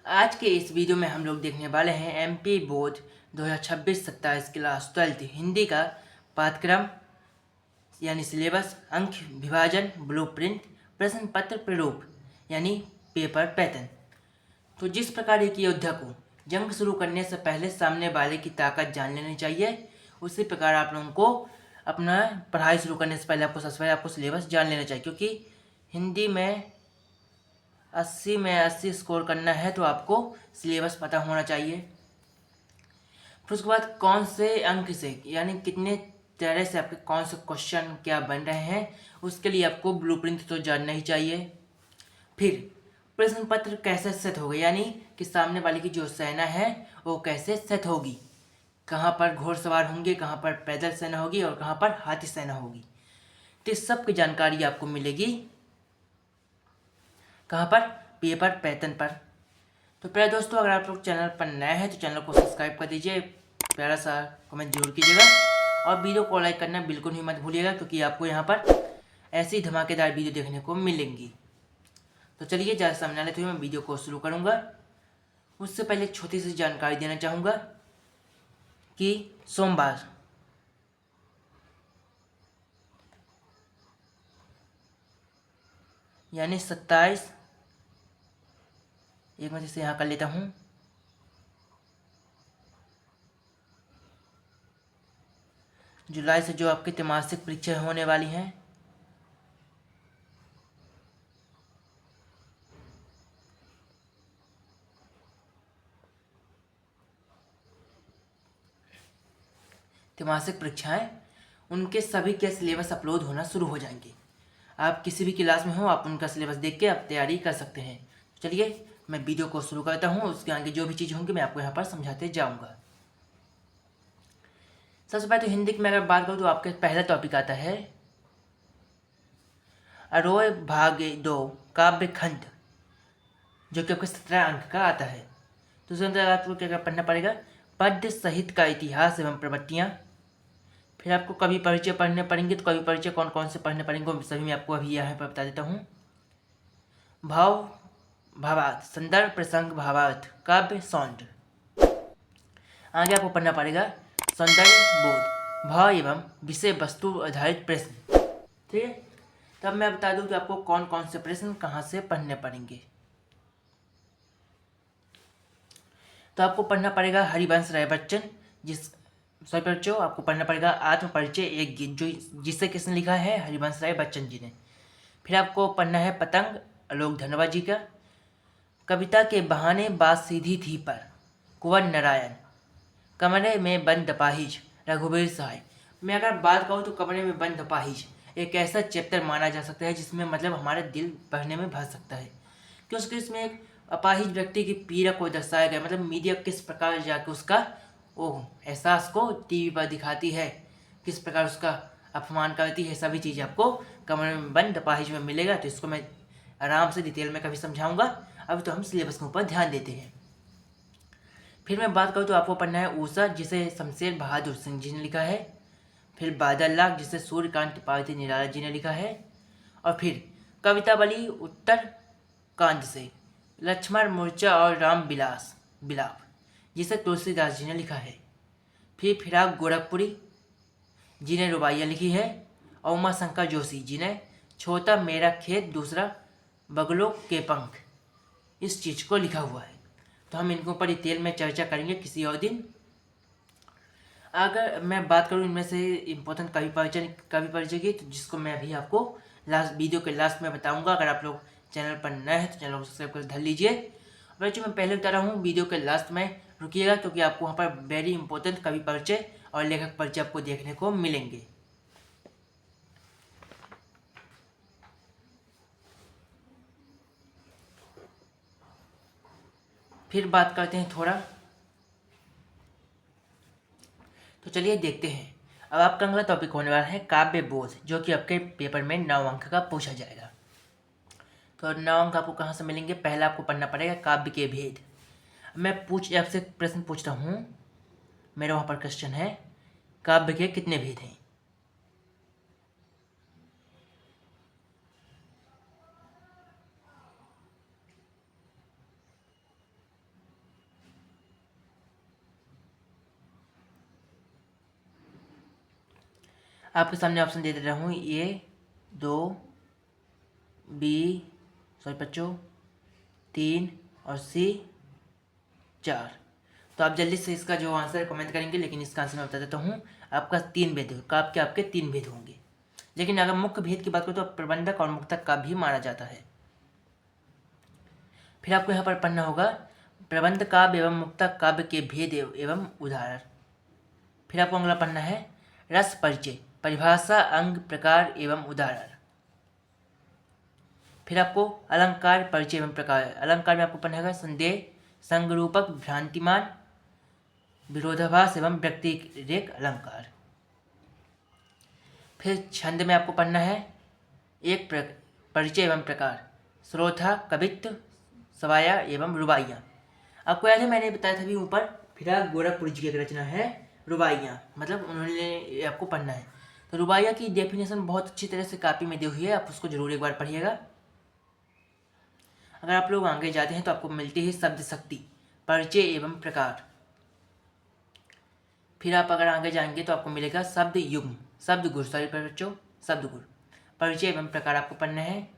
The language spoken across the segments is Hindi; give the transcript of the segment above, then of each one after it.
आज के इस वीडियो में हम लोग देखने वाले हैं एमपी बोर्ड 2026-27 क्लास 12 हिंदी का पाठ्यक्रम यानी सिलेबस, अंक विभाजन, ब्लूप्रिंट, प्रश्न पत्र प्रारूप यानी पेपर पैटर्न। तो जिस प्रकार एक योद्धा को जंग शुरू करने से पहले सामने वाले की ताकत जान लेनी चाहिए, उसी प्रकार आप लोगों को अपना पढ़ाई शुरू करने से पहले सबसे पहले आपको सिलेबस जान लेना चाहिए, क्योंकि हिंदी में 80 में 80 स्कोर करना है तो आपको सिलेबस पता होना चाहिए। फिर उसके बाद कौन से अंक से यानी कितने तरह से आपके कौन से क्वेश्चन क्या बन रहे हैं, उसके लिए आपको ब्लूप्रिंट तो जानना ही चाहिए। फिर प्रश्न पत्र कैसे सेट होगा, यानी कि सामने वाले की जो सेना है वो कैसे सेट होगी, कहाँ पर घोड़सवार होंगे, कहाँ पर पैदल सेना होगी और कहाँ पर हाथी सेना होगी। तो इस सब की जानकारी आपको मिलेगी कहाँ पर, पेपर पैटर्न पर। तो प्यारे दोस्तों, अगर आप लोग चैनल पर नए हैं तो चैनल को सब्सक्राइब कर दीजिए, प्यारा सा कमेंट जरूर कीजिएगा और वीडियो को लाइक करना बिल्कुल ही मत भूलिएगा, क्योंकि आपको यहाँ पर ऐसी धमाकेदार वीडियो देखने को मिलेंगी। तो चलिए ज़्यादा समय ना लेते हुए मैं वीडियो को शुरू करूँगा। उससे पहले एक छोटी सी जानकारी देना चाहूँगा कि सोमवार यानी 27, एक मिनट से यहाँ कर लेता हूँ, जुलाई से जो आपकी त्रैमासिक परीक्षा होने वाली हैं, त्रैमासिक परीक्षाएं, उनके सभी के सिलेबस अपलोड होना शुरू हो जाएंगे। आप किसी भी क्लास में हो, आप उनका सिलेबस देख के आप तैयारी कर सकते हैं। चलिए मैं वीडियो को शुरू करता हूँ, उसके आगे जो भी चीज़ होंगी मैं आपको यहाँ पर समझाते जाऊँगा। सबसे पहले तो हिंदी में अगर बात करूँ तो आपके पहला टॉपिक आता है अरोय भाग 2 काव्य खंड, जो कि आपके 17 अंक का आता है। तो उसके अंदर आपको क्या क्या पढ़ना पड़ेगा, पद्य सहित का इतिहास एवं प्रवृत्तियाँ। फिर आपको कवि परिचय पढ़ने पड़ेंगे, तो कवि परिचय कौन कौन से पढ़ने पड़ेंगे वो सभी मैं आपको अभी यहाँ पर बता देता हूँ। भाव भावार्थ, संदर्भ प्रसंग भावार्थ, काव्य सौंद। आगे आपको पढ़ना पड़ेगा सौंदर्य बोध, भाव एवं विषय वस्तु आधारित प्रश्न। ठीक है, तब मैं बता दूं कि आपको कौन कौन से प्रश्न कहाँ से पढ़ने पड़ेंगे। तो आपको पढ़ना पड़ेगा हरिवंश राय बच्चन, आपको पढ़ना पड़ेगा आत्म परिचय एक गीत, जो जिसे किसने लिखा है, हरिवंश राय बच्चन जी ने। फिर आपको पढ़ना है पतंग, आलोक धनवा जी का। कविता के बहाने बात सीधी थी पर, कुंवर नारायण। कमरे में बंद अपाहिज, रघुवीर सहाय। मैं अगर बात कहूँ तो कमरे में बंद अपाहिज एक ऐसा चैप्टर माना जा सकता है जिसमें मतलब हमारा दिल पढ़ने में भर सकता है, क्योंकि इसमें एक अपाहिज व्यक्ति की पीड़ा को दर्शाया गया, मतलब मीडिया किस प्रकार जाकर उसका वो एहसास को टीवी पर दिखाती है, किस प्रकार उसका अपमान करती है, सभी चीज़ आपको कमरे में बंद अपाहिज में मिलेगा। तो इसको मैं आराम से डिटेल में कभी समझाऊंगा, अभी तो हम सिलेबस के ऊपर ध्यान देते हैं। फिर मैं बात करूँ तो आपको पढ़ना है ऊषा, जिसे शमशेर बहादुर सिंह जी ने लिखा है। फिर बादल लाख, जिसे सूर्यकांत त्रिपाठी निराला जी ने लिखा है। और फिर कवितावली उत्तर कांड से लक्ष्मण मूर्छा और राम विलास विलाप, जिसे तुलसीदास जी ने लिखा है। फिर फिराक गोरखपुरी जी ने रुबाइयाँ लिखी है, और उमा शंकर जोशी जी ने छोटा मेरा खेत दूसरा बगलों के पंख, इस चीज़ को लिखा हुआ है। तो हम इनके ऊपर डिटेल में चर्चा करेंगे किसी और दिन। अगर मैं बात करूँ इनमें से इम्पोर्टेंट कवि परिचय की, तो जिसको मैं अभी आपको लास्ट वीडियो के लास्ट में बताऊंगा। अगर आप लोग चैनल पर नए हैं तो चैनल को सब्सक्राइब कर धर लीजिए। बच्चों मैं पहले बता रहा हूँ, वीडियो के लास्ट में रुकिएगा, क्योंकि आपको वहाँ पर वेरी इंपॉर्टेंट कवि परिचय और लेखक परिचय आपको देखने को मिलेंगे। फिर बात करते हैं थोड़ा, तो चलिए देखते हैं। अब आपका अगला टॉपिक होने वाला है काव्य बोध, जो कि आपके पेपर में 9 अंक का पूछा जाएगा। तो 9 अंक आपको कहाँ से मिलेंगे, पहला आपको पढ़ना पड़ेगा काव्य के भेद। मैं आपसे प्रश्न पूछता हूँ, मेरा वहाँ पर क्वेश्चन है, काव्य के कितने भेद हैं। आपके सामने ऑप्शन दे रहा हूँ, A 2 B सॉरी बच्चों 3 और C 4। तो आप जल्दी से इसका जो आंसर है कमेंट करेंगे, लेकिन इसका आंसर मैं बता देता हूँ। आपका 3 भेद होगा, आपके 3 भेद होंगे। लेकिन अगर मुख्य भेद की बात करें तो प्रबंधक और मुक्तक का भी माना जाता है। फिर आपको यहाँ पर पढ़ना होगा प्रबंध काव्य एवं मुक्तक काव्य के भेद एवं उदाहरण। फिर आपको अगला पढ़ना है रस परिचय, परिभाषा, अंग, प्रकार एवं उदाहरण। फिर आपको अलंकार परिचय एवं प्रकार। अलंकार में आपको पढ़ना होगा संदेह, संगरूपक, भ्रांतिमान, विरोधाभास एवं व्यतिरेक अलंकार। फिर छंद में आपको पढ़ना है एक परिचय एवं प्रकार, श्रोथा, कवित्व, सवाया एवं रुबाइयाँ। आपको याद है मैंने बताया था अभी ऊपर, फिराक गोरखपुरी जी की रचना है रुबाइयाँ, मतलब उन्होंने आपको पढ़ना है। तो रुबाइयाँ की डेफिनेशन बहुत अच्छी तरह से कॉपी में दी हुई है, आप उसको जरूर एक बार पढ़िएगा। अगर आप लोग आगे जाते हैं तो आपको मिलती है शब्द शक्ति, परिचय एवं प्रकार। फिर आप अगर आगे जाएंगे तो आपको मिलेगा शब्द युग्म, शब्द गुर, सॉरी बच्चों शब्द गुर, परिचय एवं प्रकार आपको पढ़ना है,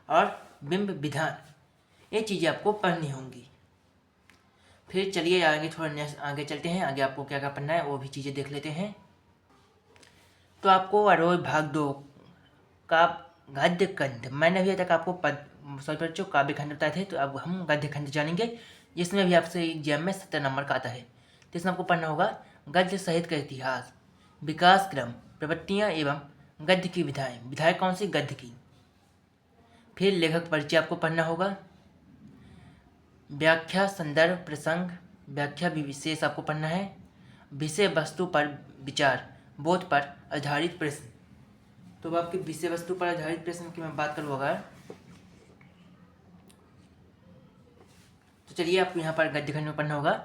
और बिंब विधान, ये चीज़ें आपको पढ़नी होंगी। फिर चलिए आगे थोड़ा आगे चलते हैं, आगे आपको क्या क्या पढ़ना है वो भी चीज़ें देख लेते हैं। तो आपको अरोज भाग 2 का गद्य खंड, मैंने अभी तक आपको सॉरी बच्चों काव्य खंड बताए थे, तो अब हम गद्य खंड जानेंगे, जिसमें भी आपसे एग्जाम में 70 नंबर का आता है। तो इसमें आपको पढ़ना होगा गद्य साहित्य का इतिहास, विकास क्रम, प्रवृत्तियाँ एवं गद्य की विधाएँ। विधाएँ कौन सी? गद्य की। फिर लेखक परिचय आपको पढ़ना होगा, व्याख्या, संदर्भ, प्रसंग, व्याख्या भी विशेष आपको पढ़ना है, विषय वस्तु पर विचार, बोध पर आधारित प्रश्न। तो आपके विषय वस्तु पर आधारित प्रश्न की मैं बात करूँ अगर, तो चलिए आपको यहाँ पर गद्य खंड में पढ़ना होगा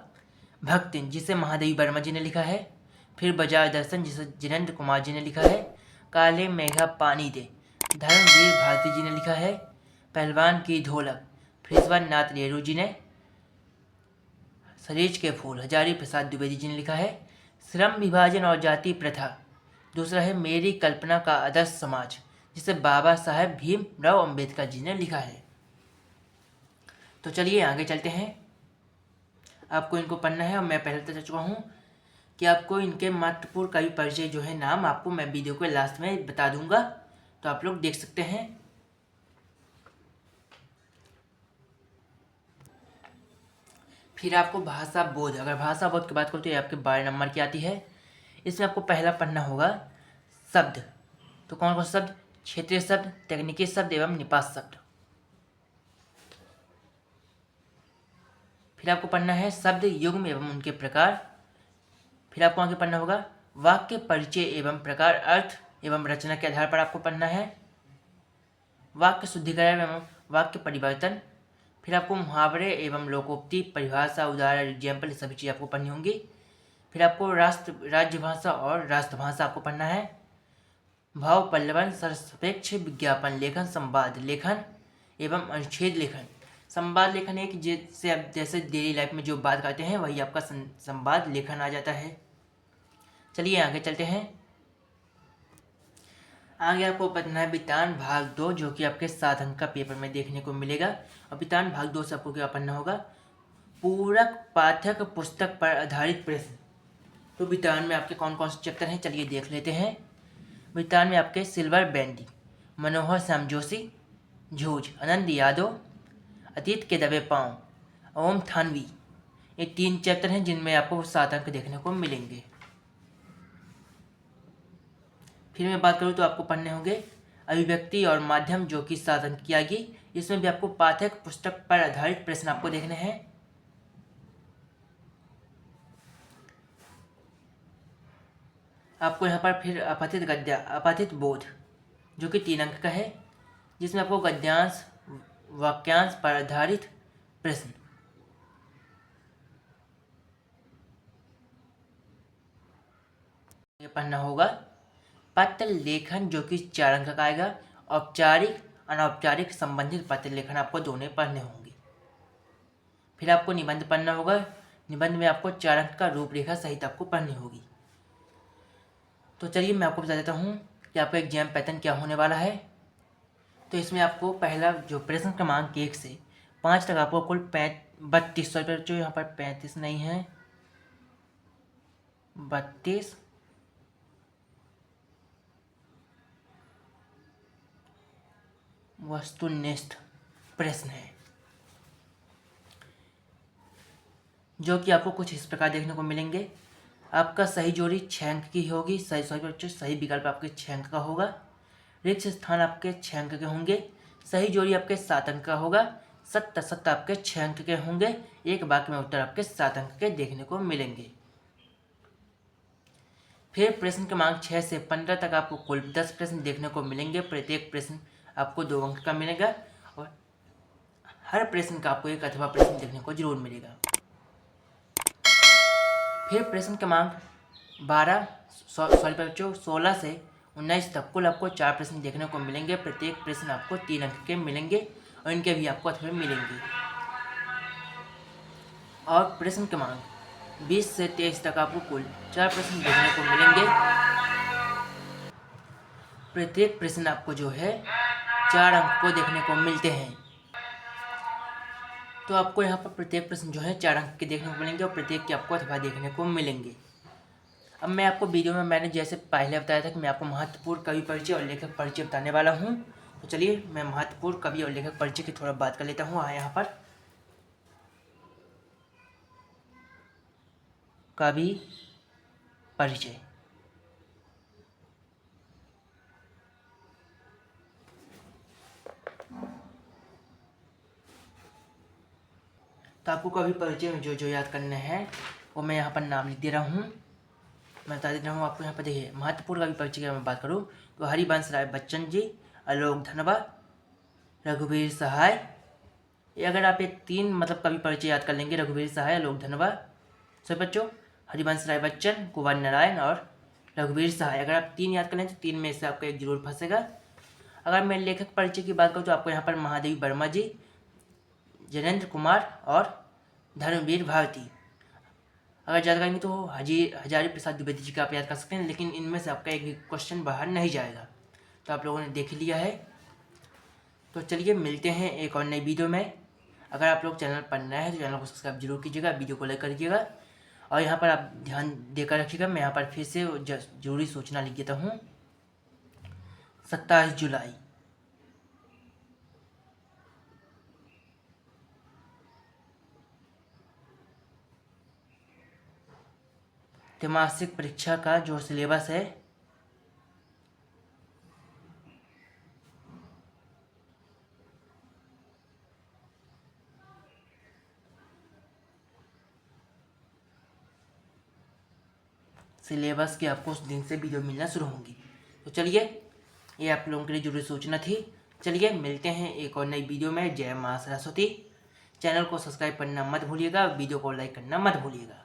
भक्ति, जिसे महादेवी वर्मा जी ने लिखा है। फिर बाजार दर्शन, जिसे जिनेंद्र कुमार जी ने लिखा है। काले मेघा पानी दे, धर्मवीर भारती जी ने लिखा है। पहलवान की ढोलक, फ्रिजवान नाथ नेहरू जी ने। सरीज के फूल, हजारी प्रसाद द्विवेदी जी ने लिखा है। श्रम विभाजन और जाति प्रथा, दूसरा है मेरी कल्पना का आदर्श समाज, जिसे बाबा साहेब भीमराव अंबेडकर जी ने लिखा है। तो चलिए आगे चलते हैं, आपको इनको पढ़ना है, और मैं पहले तो चुका हूँ कि आपको इनके महत्वपूर्ण कवि परिचय जो है नाम आपको मैं वीडियो के लास्ट में बता दूंगा, तो आप लोग देख सकते हैं। फिर आपको भाषा बोध, अगर भाषा बोध की बात करो तो ये आपके 12 नंबर की आती है। इसमें आपको पहला पढ़ना होगा शब्द। तो कौन कौन शब्द? क्षेत्रीय शब्द, तकनीकी शब्द एवं निपात शब्द। फिर आपको पढ़ना है शब्द युग्म एवं उनके प्रकार। फिर आपको आगे पढ़ना होगा वाक्य परिचय एवं प्रकार, अर्थ एवं रचना के आधार पर आपको पढ़ना है। वाक्य शुद्धिकरण एवं वाक्य परिवर्तन। फिर आपको मुहावरे एवं लोकोक्ति, परिभाषा, उदाहरण, एग्जाम्पल, सभी चीज़ आपको पढ़नी होंगी। फिर आपको राज्यभाषा और राष्ट्रभाषा आपको पढ़ना है। भाव पल्लवन, सरसापेक्ष विज्ञापन लेखन, संवाद लेखन एवं अनुच्छेद लेखन। संवाद लेखन एक जैसे आप जैसे डेली लाइफ में जो बात करते हैं वही आपका संवाद लेखन आ जाता है। चलिए आगे चलते हैं, आगे आपको पढ़ना है वितान भाग 2, जो कि आपके 7 अंक का पेपर में देखने को मिलेगा। और वितान भाग 2 से आपको क्या पढ़ना होगा? पूरक पाठक पुस्तक पर आधारित प्रश्न। तो वितान में आपके कौन कौन से चैप्टर हैं चलिए देख लेते हैं। वितान में आपके सिल्वर बैंडी, मनोहर श्याम जोशी, झूझ, आनंद यादव, अतीत के दबे पांव, ओम थानवी, ये 3 चैप्टर हैं जिनमें आपको 7 अंक देखने को मिलेंगे। फिर मैं बात करूँ तो आपको पढ़ने होंगे अभिव्यक्ति और माध्यम, जो कि 7 अंक की आएगी। इसमें भी आपको पाठक पुस्तक पर आधारित प्रश्न आपको देखने हैं। आपको यहाँ पर फिर अपठित गद्य, अपठित बोध, जो कि 3 अंक का है, जिसमें आपको गद्यांश वाक्यांश पर आधारित प्रश्न। ये पढ़ना होगा पत्र लेखन, जो कि 4 अंक का आएगा। औपचारिक अनौपचारिक संबंधित पत्र लेखन आपको दोनों पढ़ने होंगे। फिर आपको निबंध पढ़ना होगा। निबंध में आपको 4 अंक का रूपरेखा सहित आपको पढ़नी होगी। तो चलिए मैं आपको बता देता हूँ कि आपका एग्जाम पैटर्न क्या होने वाला है। तो इसमें आपको पहला जो प्रश्न क्रमांक 1 से 5 तक आपको कुल 32 रुपये, जो यहाँ पर 35 नहीं है, 32 वस्तुनिष्ठ प्रश्न है, जो कि आपको कुछ इस प्रकार देखने को मिलेंगे। आपका सही जोड़ी 6 अंक की होगी, सही बच्चों सही विकल्प आपके 6 अंक का होगा। रिक्त स्थान आपके 6 अंक के होंगे। सही जोड़ी आपके 7 अंक का होगा। सत्य आपके 6 अंक के होंगे। एक वाक्य में उत्तर आपके 7 अंक के देखने को मिलेंगे। फिर प्रश्न क्रमांक 6 से 15 तक आपको कुल 10 प्रश्न देखने को मिलेंगे। प्रत्येक प्रश्न आपको 2 अंक का मिलेगा और हर प्रश्न का आपको एक अथवा प्रश्न देखने को जरूर मिलेगा। फिर प्रश्न क्रमांक 16 से 19 तक कुल आपको 4 प्रश्न देखने को मिलेंगे। प्रत्येक प्रश्न आपको 3 अंक के मिलेंगे और इनके भी आपको अथवा मिलेंगे। और प्रश्न क्रमांक 20 से 23 तक आपको कुल 4 प्रश्न देखने को मिलेंगे। प्रत्येक प्रश्न आपको जो है 4 अंक को देखने को मिलते हैं। तो आपको यहाँ पर प्रत्येक प्रश्न जो है 4 अंक के देखने को मिलेंगे और प्रत्येक के आपको अथवा देखने को मिलेंगे। अब मैं आपको वीडियो में मैंने जैसे पहले बताया था कि मैं आपको महत्वपूर्ण कवि परिचय और लेखक परिचय बताने वाला हूँ। तो चलिए मैं महत्वपूर्ण कवि और लेखक परिचय की थोड़ा बात कर लेता हूँ। यहाँ पर कवि परिचय। तो आपको कवि परिचय में जो याद करने हैं वो मैं यहाँ पर नाम लिख दे रहा हूँ। मैं बता देता हूँ आपको। यहाँ पर देखिए महत्वपूर्ण कवि परिचय की मैं बात करूँ तो हरिवंश राय बच्चन जी, आलोक धनवा, रघुवीर सहाय। ये अगर आप ये 3 मतलब कवि परिचय याद कर लेंगे, रघुवीर सहाय, आलोक धनवा, सब बच्चों, हरिवंश राय बच्चन, कुंवर नारायण और रघुवीर सहाय, अगर आप 3 याद कर लें तो 3 में से आपका एक जरूर फंसेगा। अगर मैं लेखक परिचय की बात करूँ तो आपको यहाँ पर महादेवी वर्मा जी, जयेंद्र कुमार और धर्मवीर भारती। अगर याद करेंगे तो हजारी प्रसाद द्विवेदी जी का आप याद कर सकते हैं, लेकिन इनमें से आपका एक भी क्वेश्चन बाहर नहीं जाएगा। तो आप लोगों ने देख लिया है। तो चलिए मिलते हैं एक और नई वीडियो में। अगर आप लोग चैनल पर नए हैं तो चैनल को सब्सक्राइब जरूर कीजिएगा, वीडियो को लाइक करिएगा और यहाँ पर आप ध्यान देकर रखिएगा। मैं यहाँ पर फिर से जरूरी सूचना लिख देता हूँ। 27 जुलाई त्रैमासिक परीक्षा का जो सिलेबस है सिलेबस की आपको उस दिन से वीडियो मिलना शुरू होंगी। तो चलिए ये आप लोगों के लिए जरूरी सूचना थी। चलिए मिलते हैं एक और नई वीडियो में। जय मां सरस्वती। चैनल को सब्सक्राइब करना मत भूलिएगा, वीडियो को लाइक करना मत भूलिएगा।